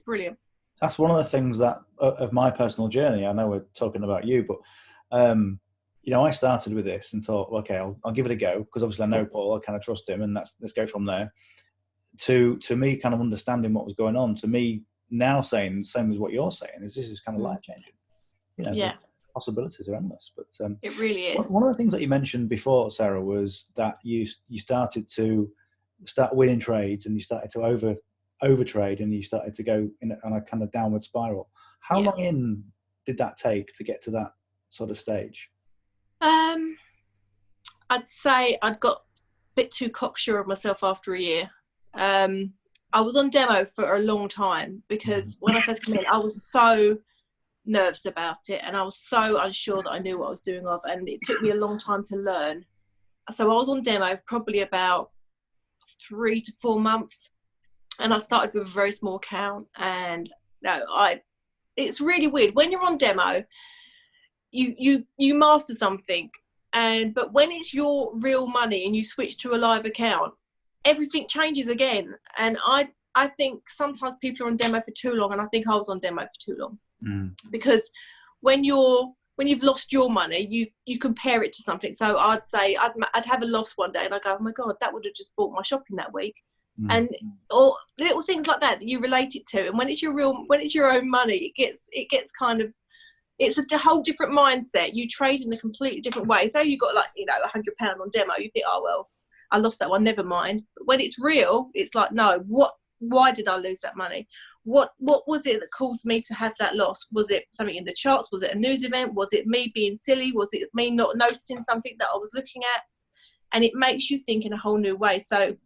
brilliant. That's one of the things that of my personal journey. I know we're talking about you, but I started with this and thought, okay, I'll give it a go, because obviously I know Paul, I kind of trust him, and let's go from there. To me, kind of understanding what was going on. To me now, saying the same as what you're saying, is this is kind of life changing. The possibilities are endless. But it really is. One of the things that you mentioned before, Sarah, was that you started to winning trades, and you started to overtrade, and you started to go on a kind of downward spiral. How long in did that take to get to that sort of stage? I'd say I'd got a bit too cocksure of myself after a year. I was on demo for a long time, because when I first came in, I was so nervous about it, and I was so unsure that I knew what I was doing of, and it took me a long time to learn. So I was on demo probably about 3 to 4 months, and I started with a very small account. And it's really weird when you're on demo, you master something, but when it's your real money and you switch to a live account, everything changes again. And I think sometimes people are on demo for too long, and I think I was on demo for too long. Because when you've lost your money, you compare it to something. So I'd say I'd have a loss one day, and I go, oh my God, that would have just bought my shopping that week. Or little things like that you relate it to. And when it's your own money, it gets kind of, it's a whole different mindset. You trade in a completely different way. So you got £100 on demo, you think, oh well, I lost that one, never mind. But when it's real, it's like, no, why did I lose that money? What was it that caused me to have that loss? Was it something in the charts? Was it a news event? Was it me being silly? Was it me not noticing something that I was looking at? And it makes you think in a whole new way. So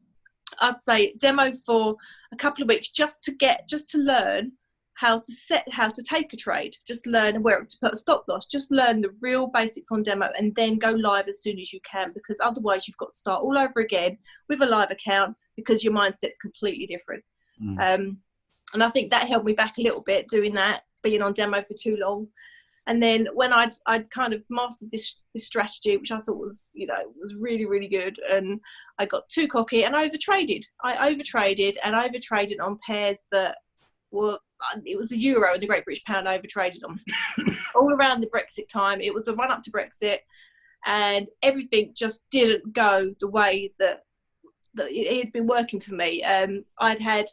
I'd say demo for a couple of weeks, just to learn how to take a trade, just learn where to put a stop loss, just learn the real basics on demo, and then go live as soon as you can, because otherwise you've got to start all over again with a live account, because your mindset's completely different. And I think that held me back a little bit, doing that, being on demo for too long. And then when I'd kind of mastered this strategy, which I thought was really, really good, and I got too cocky and I overtraded. I overtraded on pairs that were, it was the euro and the Great British pound I overtraded on. All around the Brexit time. It was a run up to Brexit, and everything just didn't go the way that it had been working for me. I'd had,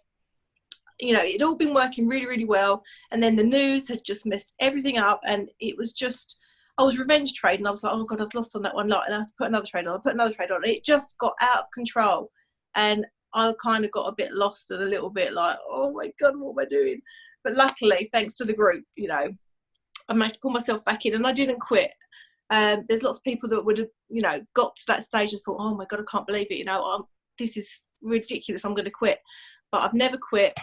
it'd all been working really, really well, and then the news had just messed everything up, and it was just, I was revenge trading. I was like, oh God, I've lost on that one lot, and I have to put another trade on. It just got out of control, and I kind of got a bit lost and a little bit like, oh my God, what am I doing? But luckily, thanks to the group, I managed to pull myself back in, and I didn't quit. There's lots of people that would have, got to that stage and thought, oh my God, I can't believe it. This is ridiculous. I'm going to quit. But I've never quit.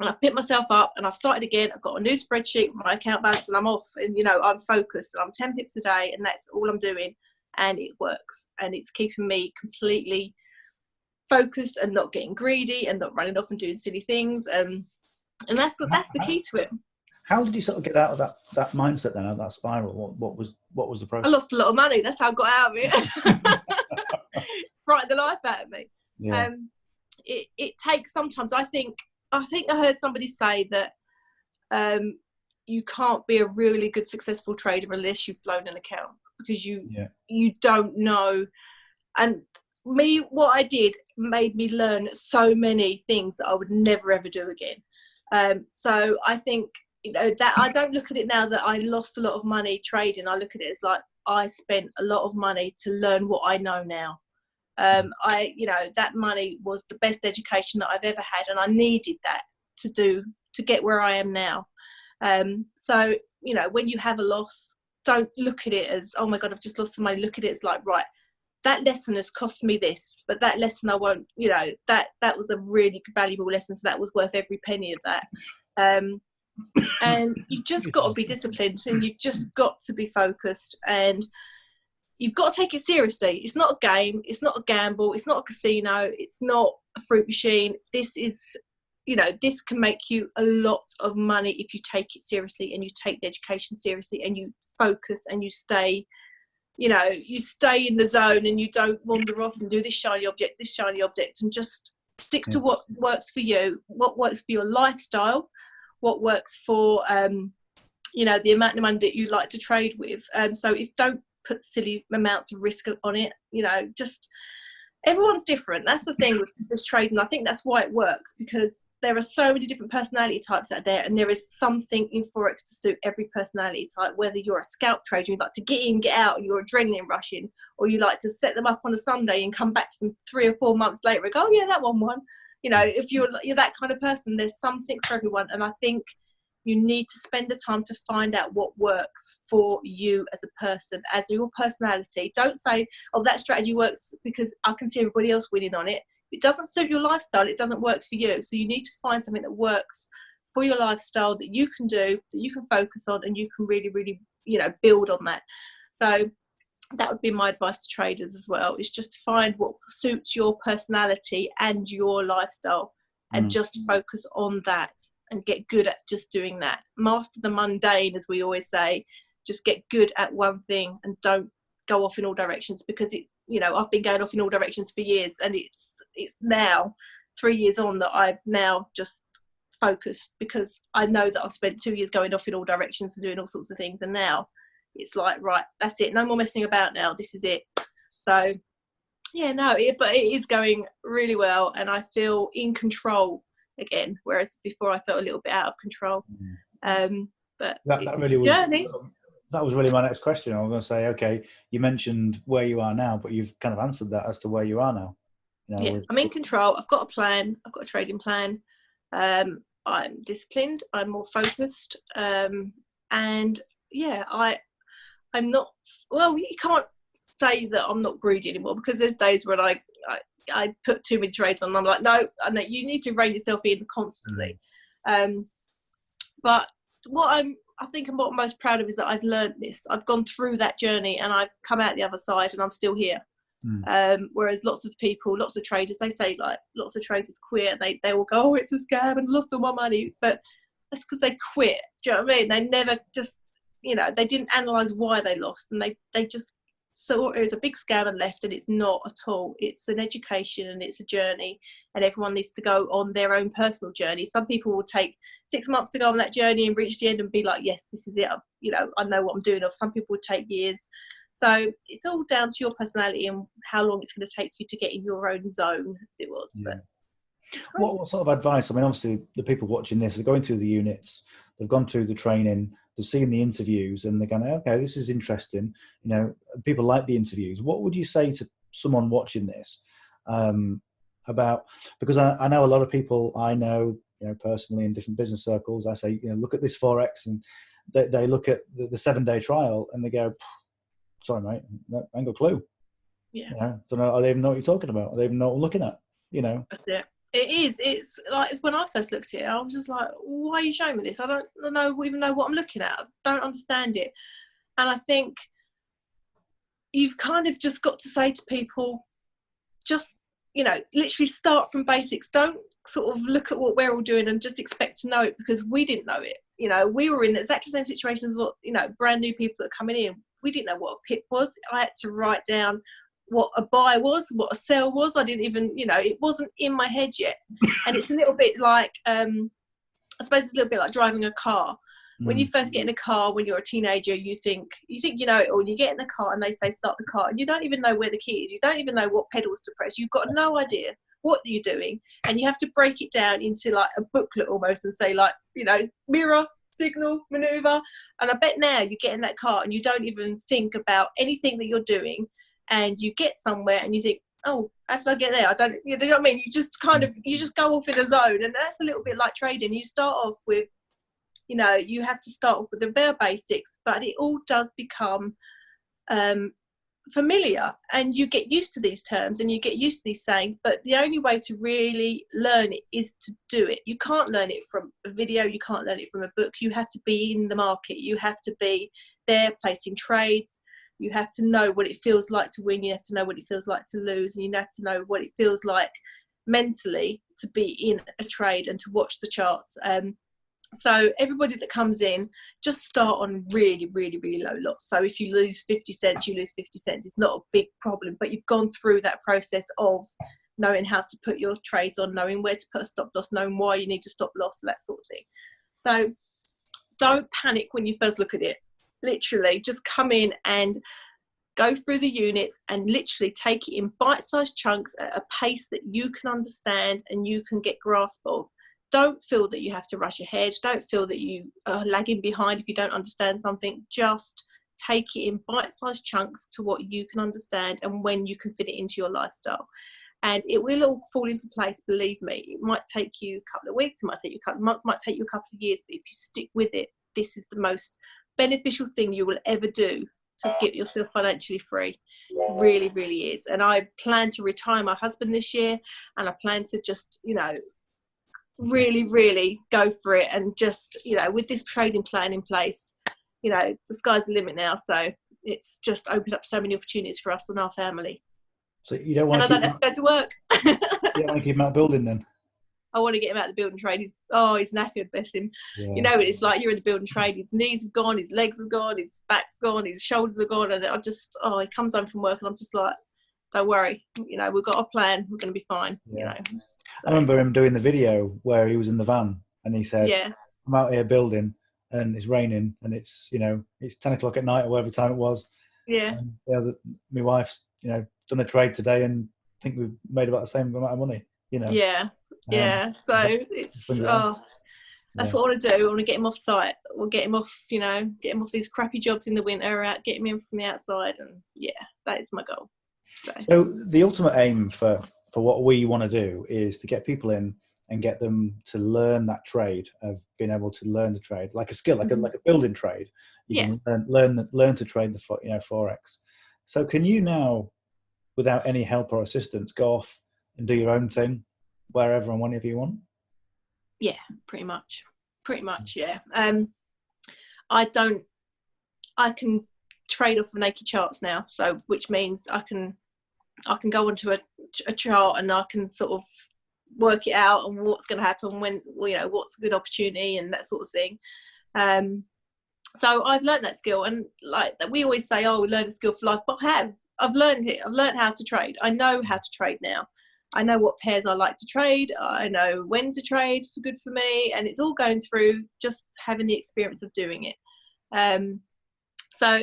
And I've picked myself up, and I've started again. I've got a new spreadsheet with my account balance, and I'm off, and I'm focused, and I'm 10 pips a day, and that's all I'm doing, and it works, and it's keeping me completely focused and not getting greedy and not running off and doing silly things, and that's the key to it. How did you sort of get out of that mindset then, out of that spiral? What was the process? I lost a lot of money. That's how I got out of it. Frightened the life out of me. Yeah. It takes sometimes. I think I heard somebody say that you can't be a really good successful trader unless you've blown an account, because you don't know. And what I did made me learn so many things that I would never ever do again. So I think that I don't look at it now that I lost a lot of money trading. I look at it as like I spent a lot of money to learn what I know now. That money was the best education that I've ever had, and I needed that to get where I am now. So when you have a loss, don't look at it as, oh my God, I've just lost some money. Look at it as like, right, that lesson has cost me this, but that lesson I won't, that was a really valuable lesson, so that was worth every penny of that. And you've just got to be disciplined, and you've just got to be focused, and you've got to take it seriously. It's not a game. It's not a gamble. It's not a casino. It's not a fruit machine. This is, this can make you a lot of money if you take it seriously, and you take the education seriously, and you focus, and you stay, you stay in the zone, and you don't wander off and do this shiny object, and just stick to what works for you, what works for your lifestyle, what works for you know, the amount of money that you like to trade with. So if don't put silly amounts of risk on it, you know, just everyone's different. That's the thing with this trading. I think that's why it works, because there are so many different personality types out there, and there is something in Forex to suit every personality type. Whether you're a scalp trader, you like to get in, get out, and you're adrenaline rushing, or you like to set them up on a Sunday and come back to them 3 or 4 months later and go, oh yeah, that one won. You know, if you're that kind of person, there's something for everyone. And I think you need to spend the time to find out what works for you as a person, as your personality. Don't say, oh, that strategy works because I can see everybody else winning on it. If it doesn't suit your lifestyle, it doesn't work for you. So you need to find something that works for your lifestyle, that you can do, that you can focus on, and you can really, really, you know, build on that. So that would be my advice to traders as well, is just to find what suits your personality and your lifestyle, and just focus on that. And get good at just doing that. Master the mundane, as we always say. Just get good at one thing and don't go off in all directions, because it, you know, I've been going off in all directions for years, and it's now 3 years on that I've now just focused, because I know that I've spent 2 years going off in all directions and doing all sorts of things, and now it's like, right, that's it, no more messing about now, this is it. So yeah, no, but it is going really well, and I feel in control again, whereas before I felt a little bit out of control. But that really was journey. That was really my next question. I was going to say, okay, you mentioned where you are now, but you've kind of answered that as to where you are now. You know, yeah, I'm in control. I've got a plan. I've got a trading plan. I'm disciplined. I'm more focused. And yeah, I'm not. Well, you can't say that I'm not greedy anymore, because there's days when I put too many trades on and I'm like, no, you need to rein yourself in constantly. But what I think what I'm most proud of is that I've learned this. I've gone through that journey and I've come out the other side, and I'm still here. Whereas lots of people, lots of traders, they say, like, lots of traders quit, and they all go, oh, it's a scam and lost all my money. But that's because they quit. Do you know what I mean? They never just, you know, they didn't analyse why they lost, and they just saw it was a big scam and left, and it's not at all. It's an education and it's a journey, and everyone needs to go on their own personal journey. Some people will take 6 months to go on that journey and reach the end and be like, yes, this is it, you know, I know what I'm doing. Or some people would take years. So it's all down to your personality and how long it's going to take you to get in your own zone, as it was. Yeah. But what sort of advice? I mean, obviously the people watching this are going through the units, they've gone through the training, they've seen the interviews, and they're going, okay, this is interesting. You know, people like the interviews. What would you say to someone watching this about? Because I know a lot of people I know, you know, personally in different business circles. I say, you know, look at this Forex, and they look at the 7-day trial and they go, sorry, mate, I ain't got a clue. Yeah. You know, don't know. I don't even know what you're talking about. I don't even know what I'm looking at. You know. That's it. It is. It's like when I first looked at it, I was just like, why are you showing me this? I don't even know what I'm looking at. I don't understand it. And I think you've kind of just got to say to people, just, you know, literally start from basics. Don't sort of look at what we're all doing and just expect to know it, because we didn't know it. You know, we were in exactly the same situation as what, you know, brand new people that are coming in. We didn't know what a pip was. I had to write down what a buy was, what a sell was. I didn't even, you know, it wasn't in my head yet. And it's a little bit like, I suppose it's a little bit like driving a car. When you first get in a car, when you're a teenager, you think you know it all. And you get in the car and they say start the car, and you don't even know where the key is. You don't even know what pedals to press. You've got no idea what you're doing, and you have to break it down into like a booklet almost, and say, like, you know, mirror, signal, maneuver. And I bet now you get in that car and you don't even think about anything that you're doing, and you get somewhere and you think, oh, how did I get there? I don't, you know what I mean? You just kind of, you just go off in a zone. And that's a little bit like trading. You start off with, you know, you have to start off with the bare basics, but it all does become familiar, and you get used to these terms and you get used to these sayings. But the only way to really learn it is to do it. You can't learn it from a video, you can't learn it from a book. You have to be in the market, you have to be there placing trades, you have to know what it feels like to win, you have to know what it feels like to lose, and you have to know what it feels like mentally to be in a trade and to watch the charts. So everybody that comes in, just start on really, really, really low lots. So if you lose 50 cents, you lose 50 cents. It's not a big problem, but you've gone through that process of knowing how to put your trades on, knowing where to put a stop loss, knowing why you need to stop loss, that sort of thing. So don't panic when you first look at it. Literally, just come in and go through the units and literally take it in bite-sized chunks at a pace that you can understand and you can get grasp of. Don't feel that you have to rush ahead. Don't feel that you are lagging behind if you don't understand something. Just take it in bite-sized chunks to what you can understand and when you can fit it into your lifestyle. And it will all fall into place, believe me. It might take you a couple of weeks, it might take you a couple of months, it might take you a couple of years, but if you stick with it, this is the most beneficial thing you will ever do to get yourself financially free. It really, really is. And I plan to retire my husband this year, and I plan to just, really, really go for it. And just, with this trading plan in place, the sky's the limit now. So it's just opened up so many opportunities for us and our family. So you don't want to keep him out to work. You don't want to keep him out building then? I want to get him out of the building trade. He's knackered, bless him. Yeah. It's like you're in the building trade. His knees have gone, his legs have gone, his back's gone, his shoulders are gone. And he comes home from work and I'm just like, don't worry. We've got a plan. We're going to be fine. Yeah. So. I remember him doing the video where he was in the van and he said, I'm out here building and it's raining and it's, it's 10 o'clock at night or whatever time it was. Yeah. And, my wife's, done a trade today and I think we've made about the same amount of money, Yeah. So it's that's what I want to do. I want to get him off site. We'll get him off, get him off these crappy jobs in the winter, get him in from the outside, and that is my goal. So the ultimate aim for what we want to do is to get people in and get them to learn that trade of being able to learn the trade like a skill, like a building trade. You can learn to trade the Forex. So can you now, without any help or assistance, go off and do your own thing wherever and whenever you want? Yeah, pretty much. Yeah. I can trade off of naked charts now, so which means I can go onto a chart and I can sort of work it out and what's going to happen when, what's a good opportunity and that sort of thing. So I've learned that skill, and like we always say, we learn a skill for life, but I've learned it. I've learned how to trade. I know how to trade now. I know what pairs I like to trade. I know when to trade. It's good for me, and it's all going through just having the experience of doing it. So I'm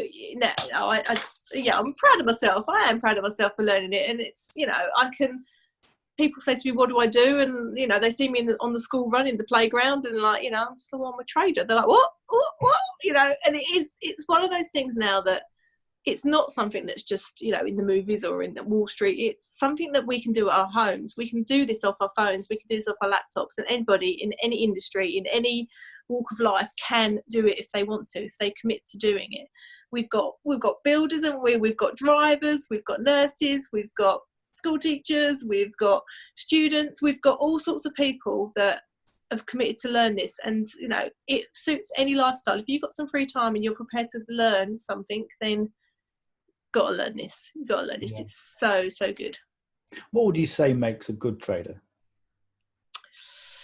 proud of myself. I am proud of myself for learning it, and it's people say to me, what do I do? And they see me on the school run in the playground, and I'm a trader. They're like, what? And it's one of those things now that it's not something that's just, in the movies or in the Wall Street. It's something that we can do at our homes. We can do this off our phones. We can do this off our laptops. And anybody in any industry, in any walk of life can do it if they want to, if they commit to doing it. We've got builders, and we've got drivers, we've got nurses, we've got school teachers, we've got students, we've got all sorts of people that have committed to learn this. And, it suits any lifestyle. If you've got some free time and you're prepared to learn something, then got to learn this. You've got to learn this. Yeah. It's so, so good. What would you say makes a good trader?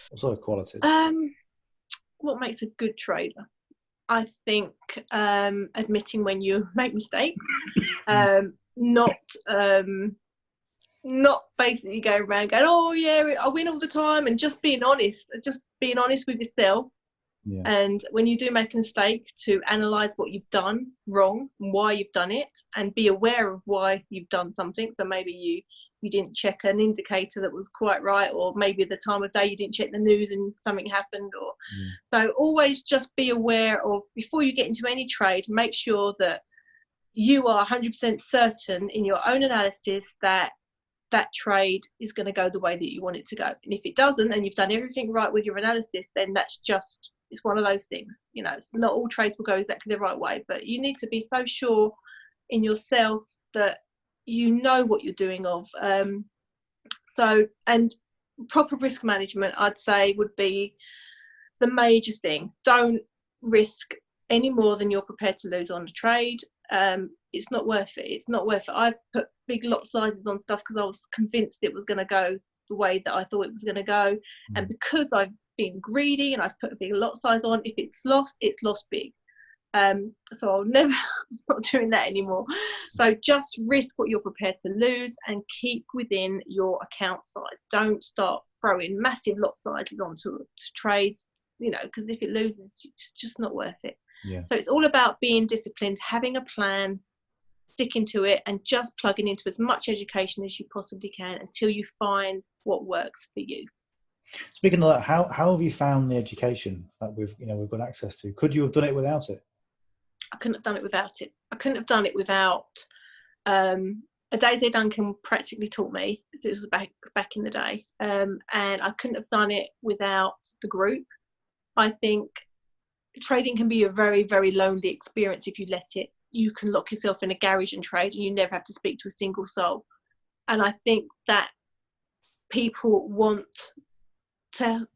What sort of qualities? What makes a good trader? I think admitting when you make mistakes, not basically going around going, I win all the time, and just being honest with yourself. Yeah. And when you do make a mistake, to analyse what you've done wrong and why you've done it, and be aware of why you've done something. So maybe you didn't check an indicator that was quite right, or maybe the time of day you didn't check the news and something happened. So always just be aware of, before you get into any trade, make sure that you are 100% certain in your own analysis that trade is going to go the way that you want it to go. And if it doesn't, and you've done everything right with your analysis, then it's one of those things. Not all trades will go exactly the right way, but you need to be so sure in yourself that you know what you're doing of. And proper risk management, I'd say, would be the major thing. Don't risk any more than you're prepared to lose on a trade. It's not worth it. I've put big lot sizes on stuff because I was convinced it was going to go the way that I thought it was going to go. And because I've been greedy and I've put a big lot size on, if it's lost big. So I'll never, I'm not doing that anymore. So just risk what you're prepared to lose and keep within your account size. Don't start throwing massive lot sizes onto trades. you know, because if it loses, it's just not worth it. Yeah. So it's all about being disciplined, having a plan, sticking to it, and just plugging into as much education as you possibly can until you find what works for you. Speaking of that, how have you found the education that we've got access to? Could you have done it without it? I couldn't have done it without it. I couldn't have done it without Adaise Duncan practically taught me. It was back in the day, and I couldn't have done it without the group. I think trading can be a very, very lonely experience if you let it. You can lock yourself in a garage and trade, and you never have to speak to a single soul. And I think that people want to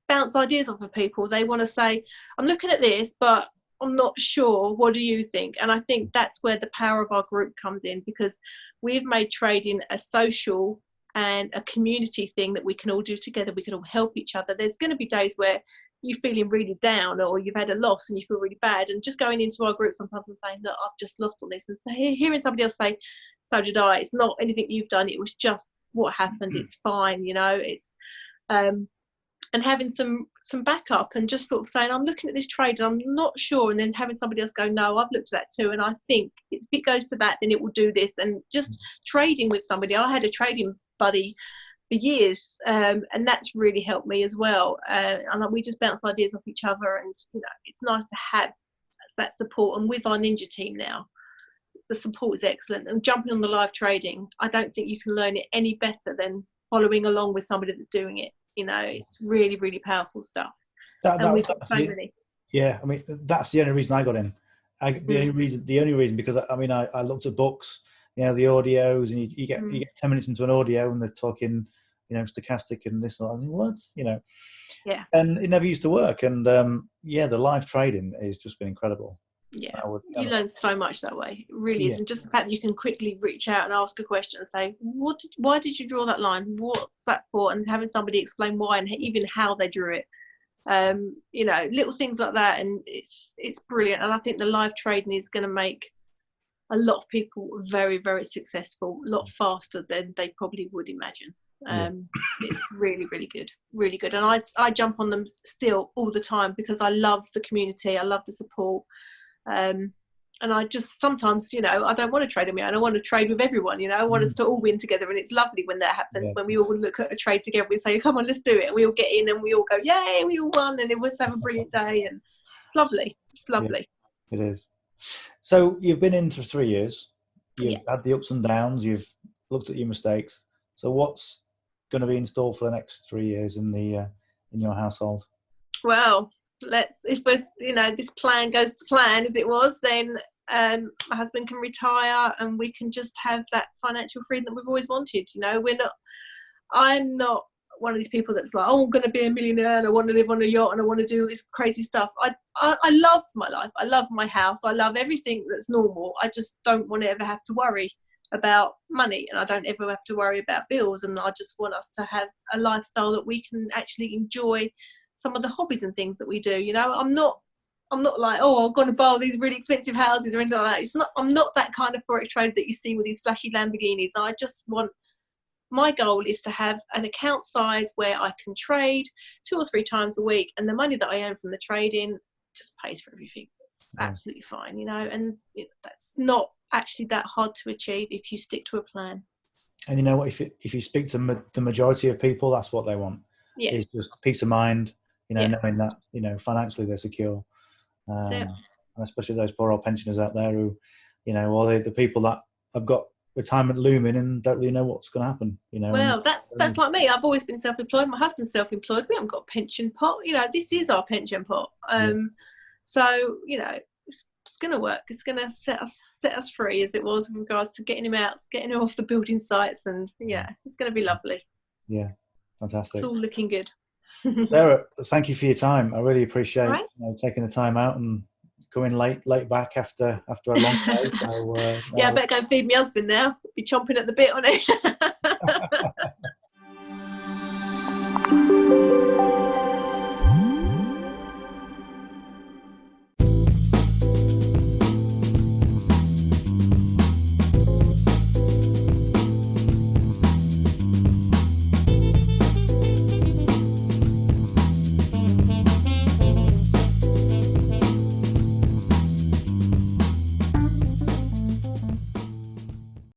bounce ideas off of people. They want to say, I'm looking at this, but I'm not sure, what do you think? And I think that's where the power of our group comes in, because we've made trading a social and a community thing that we can all do together. We can all help each other. There's going to be days where you're feeling really down, or you've had a loss and you feel really bad, and just going into our group sometimes and saying, look, I've just lost on this, and hearing somebody else say, so did I, it's not anything you've done, it was just what happened, it's fine, it's and having some backup, and just sort of saying, I'm looking at this trade and I'm not sure, and then having somebody else go, no, I've looked at that too, and I think if it goes to that, then it will do this. And just trading with somebody. I had a trading buddy for years, and that's really helped me as well, and we just bounce ideas off each other, and it's nice to have that support. And with our ninja team now, the support is excellent, and jumping on the live trading, I don't think you can learn it any better than following along with somebody that's doing it. It's really, really powerful stuff. And we've got so many. Yeah, I mean, that's the only reason I got in. The only reason because I looked at books, the audios, and you get 10 minutes into an audio and they're talking, stochastic and this and that. I think, what? Yeah. And it never used to work. And the live trading has just been incredible. Yeah, you learn so much that way. It really is. And just the fact that you can quickly reach out and ask a question and say, why did you draw that line? What's that for? And having somebody explain why and even how they drew it. Little things like that. And it's brilliant. And I think the live trading is going to make a lot of people very, very successful, a lot faster than they probably would imagine. It's really, really good, really good. And I jump on them still all the time because I love the community. I love the support. And I just sometimes, I don't want to trade on my own. I want to trade with everyone. I want us to all win together, and it's lovely when that happens. When we all look at a trade together, we say, "Come on, let's do it." And we all get in, and we all go, "Yay, we all won!" And it was have a brilliant day, and it's lovely. It's lovely. Yeah, it is. So you've been in for 3 years. You've had the ups and downs. You've looked at your mistakes. So what's going to be in store for the next 3 years in your household? Well, if this plan goes to plan as it was, then my husband can retire and we can just have that financial freedom that we've always wanted. I'm not one of these people that's like, I'm going to be a millionaire and I want to live on a yacht and I want to do all this crazy stuff. I love my life. I love my house. I love everything that's normal. I just don't want to ever have to worry about money, and I don't ever have to worry about bills. And I just want us to have a lifestyle that we can actually enjoy some of the hobbies and things that we do. I'm not like, I'm going to buy these really expensive houses or anything like that. I'm not that kind of Forex trader that you see with these flashy Lamborghinis. My goal is to have an account size where I can trade 2 or 3 times a week, and the money that I earn from the trading just pays for everything. It's absolutely fine, and that's not actually that hard to achieve if you stick to a plan. And if you speak to the majority of people, that's what they want. Is just peace of mind, knowing that financially they're secure, and especially those poor old pensioners out there who, or the people that have got retirement looming and don't really know what's going to happen. Well, that's like me. I've always been self-employed. My husband's self-employed. We haven't got a pension pot. This is our pension pot. So it's going to work. It's going to set us free, as it was with regards to getting him out, getting him off the building sites, and it's going to be lovely. Yeah, fantastic. It's all looking good. Sarah, thank you for your time. I really appreciate taking the time out and coming late back after a long day. So, I better go and feed my husband now. Be chomping at the bit on it.